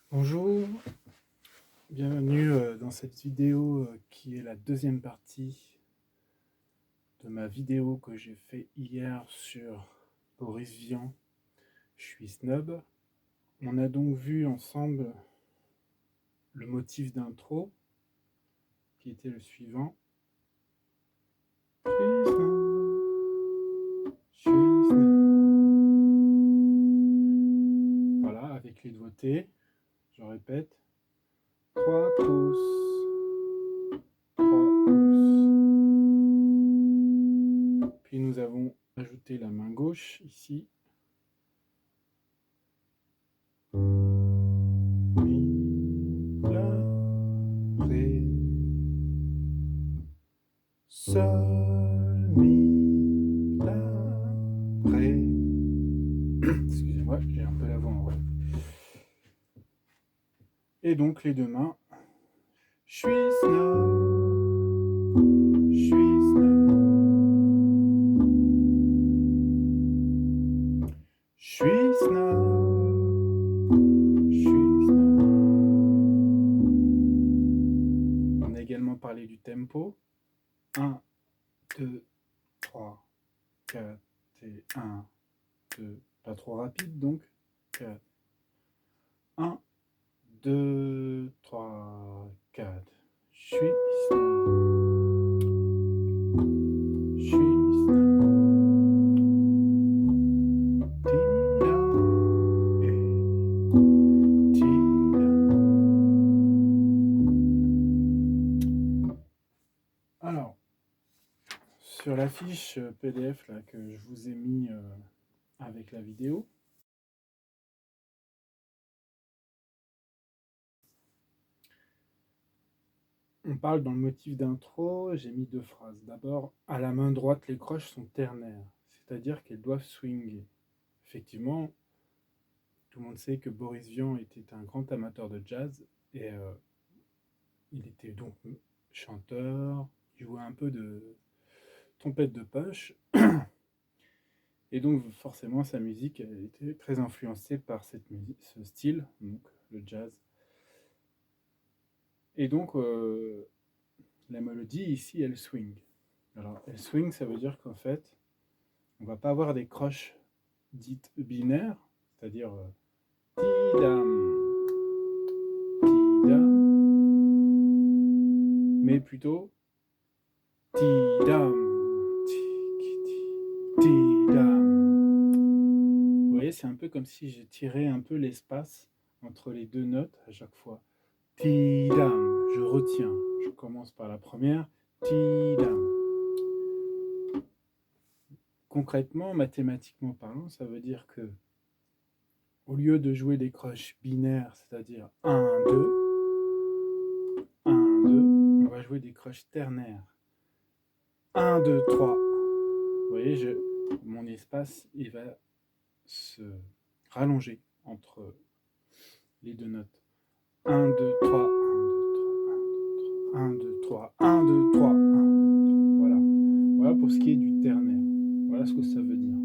Bonjour, bienvenue dans cette vidéo qui est la deuxième partie de ma vidéo que j'ai fait hier sur Boris Vian, je suis snob. On a donc vu ensemble le motif d'intro qui était le suivant. Je suis snob, je suis snob. Voilà, avec les doigtés, je répète, 3 pouces, 3 pouces. Puis nous avons ajouté la main gauche ici. Mi, la, ré, sol, mi, la, ré. Excusez-moi, j'ai un peu la voix en ré. Et donc les deux mains. Je suis snob, je suis snob, je suis snob, je suis snob. On a également parlé du tempo. 1, 2, 3, 4 et 1, 2. Pas trop rapide donc. 4. 1, 2, 3, 4. Je suis snob. Je suis snob. Tida et tida. Alors, sur la fiche PDF là, que je vous ai mis avec la vidéo, on parle dans le motif d'intro, j'ai mis 2 phrases. D'abord, à la main droite, les croches sont ternaires, c'est-à-dire qu'elles doivent swinger. Effectivement, tout le monde sait que Boris Vian était un grand amateur de jazz et il était donc chanteur, il jouait un peu de trompette de poche et donc forcément sa musique elle était très influencée par ce style, donc le jazz. Et donc la mélodie ici elle swing. Alors elle swing, ça veut dire qu'en fait on va pas avoir des croches dites binaires, c'est-à-dire ti-dam, ti-dam, mais plutôt ti-dam, ti-dam. Vous voyez, c'est un peu comme si j'ai tiré un peu l'espace entre les deux notes à chaque fois. Ti-dam, je retiens. Je commence par la première. Ti-dam. Concrètement, mathématiquement parlant, ça veut dire que au lieu de jouer des croches binaires, c'est-à-dire 1, 2, 1, 2, on va jouer des croches ternaires. 1, 2, 3. Vous voyez, mon espace, il va se rallonger entre les deux notes. 1, 2, 3, 1, 2, 3, 1, 2, 3, 1, 2, 3, 1, 2, 3. Voilà. Voilà pour ce qui est du ternaire. Voilà ce que ça veut dire.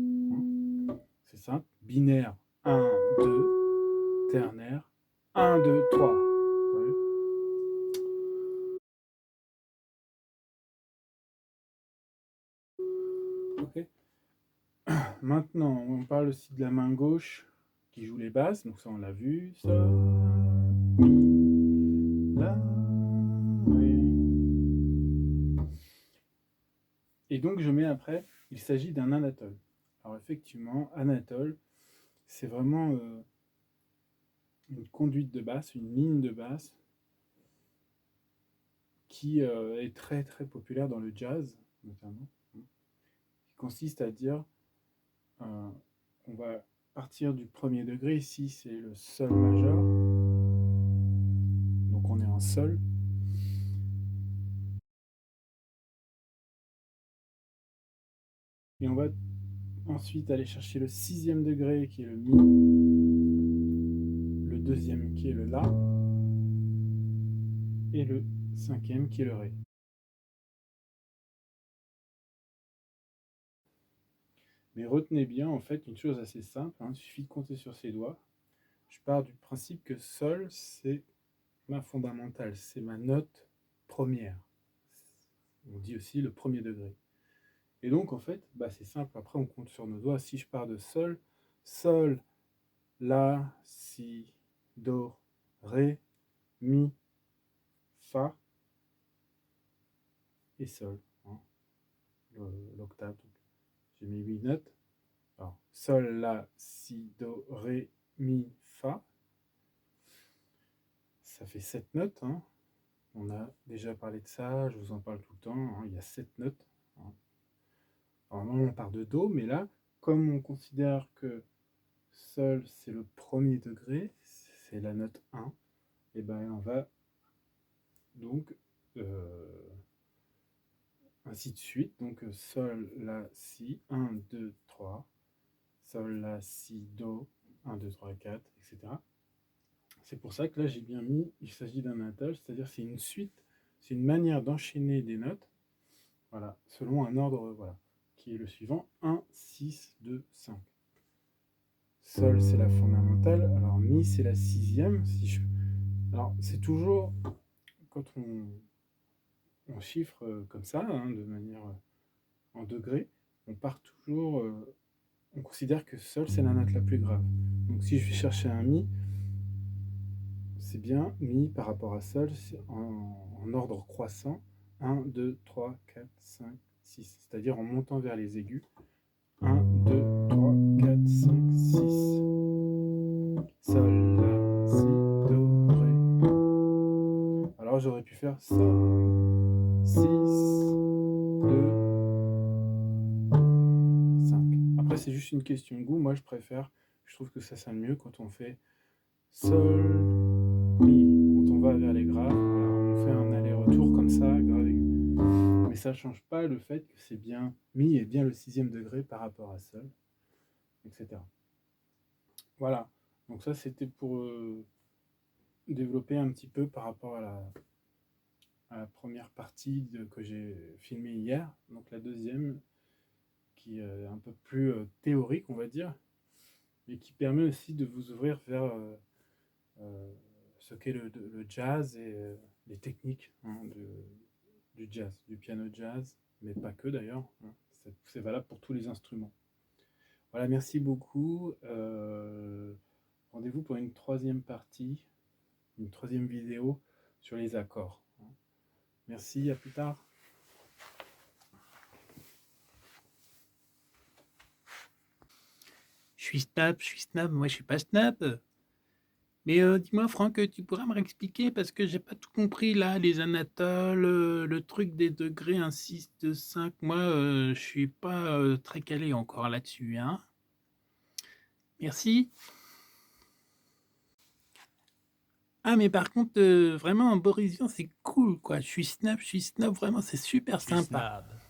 C'est simple. Binaire 1, 2, ternaire 1, 2, 3. Ouais. Ok. Maintenant, on parle aussi de la main gauche qui joue les basses. Donc ça, on l'a vu. Sol, mi, la, ré. Et donc, je mets après, il s'agit d'un anatole. Alors effectivement, anatole, c'est vraiment une conduite de basse, une ligne de basse qui est très très populaire dans le jazz, notamment, qui consiste à dire on va partir du premier degré, ici c'est le sol majeur, donc on est en sol, et on va ensuite aller chercher le sixième degré qui est le mi, le deuxième qui est le la, et le cinquième qui est le ré. Mais retenez bien en fait une chose assez simple, hein, il suffit de compter sur ses doigts. je pars du principe que sol, c'est ma fondamentale, c'est ma note première. On dit aussi le premier degré. Et donc, en fait, bah, c'est simple. Après, on compte sur nos doigts. Si je pars de sol, sol, la, si, do, ré, mi, fa et sol. Hein, l'octave. J'ai mis 8 notes. Alors, sol, la, si, do, ré, mi, fa. Ça fait 7 notes. Hein. On a déjà parlé de ça, je vous en parle tout le temps. Hein. Il y a 7 notes. Hein. Normalement, on part de do, mais là, comme on considère que sol, c'est le premier degré, c'est la note 1, et ben on va donc ainsi de suite. Donc sol, la, si, 1, 2, 3, sol, la, si, do, 1, 2, 3, 4, etc. C'est pour ça que là j'ai bien mis, il s'agit d'un attel, c'est-à-dire c'est une suite, c'est une manière d'enchaîner des notes, voilà, selon un ordre, voilà, qui est le suivant, 1, 6, 2, 5. Sol, c'est la fondamentale. Alors, mi, c'est la sixième. Alors, c'est toujours, quand on chiffre comme ça, hein, de manière en degrés, on part toujours, on considère que sol, c'est la note la plus grave. Donc, si je vais chercher un mi, c'est bien mi par rapport à sol, c'est en ordre croissant. 1, 2, 3, 4, 5, 6. C'est-à-dire en montant vers les aigus. 1, 2, 3, 4, 5, 6. Sol, la, si, do, ré. Alors j'aurais pu faire sol, 6, 2, 5. Après c'est juste une question de goût. Moi je trouve que ça sonne mieux quand on fait sol, mi. Quand on va vers les graves, alors on fait un aller-retour comme ça, grave aigu. Mais ça ne change pas le fait que c'est bien, mi est bien le sixième degré par rapport à sol, etc. Voilà, donc ça c'était pour développer un petit peu par rapport à la première partie que j'ai filmée hier, donc la deuxième qui est un peu plus théorique on va dire, mais qui permet aussi de vous ouvrir vers ce qu'est le jazz et les techniques hein, du jazz, du piano jazz, mais pas que d'ailleurs, hein, c'est valable pour tous les instruments. Voilà, merci beaucoup. Rendez-vous pour une troisième partie, une troisième vidéo sur les accords. Merci, à plus tard. Je suis Snap, moi je suis pas Snap. Mais dis-moi Franck, tu pourrais me réexpliquer parce que j'ai pas tout compris là, les anatoles, le truc des degrés 1, 6, 2, 5. Moi, je suis pas très calé encore là-dessus, hein. Merci. Ah mais par contre, vraiment, Boris Vian, c'est cool quoi. Je suis Snap, vraiment, c'est super Je suis sympa. Snap.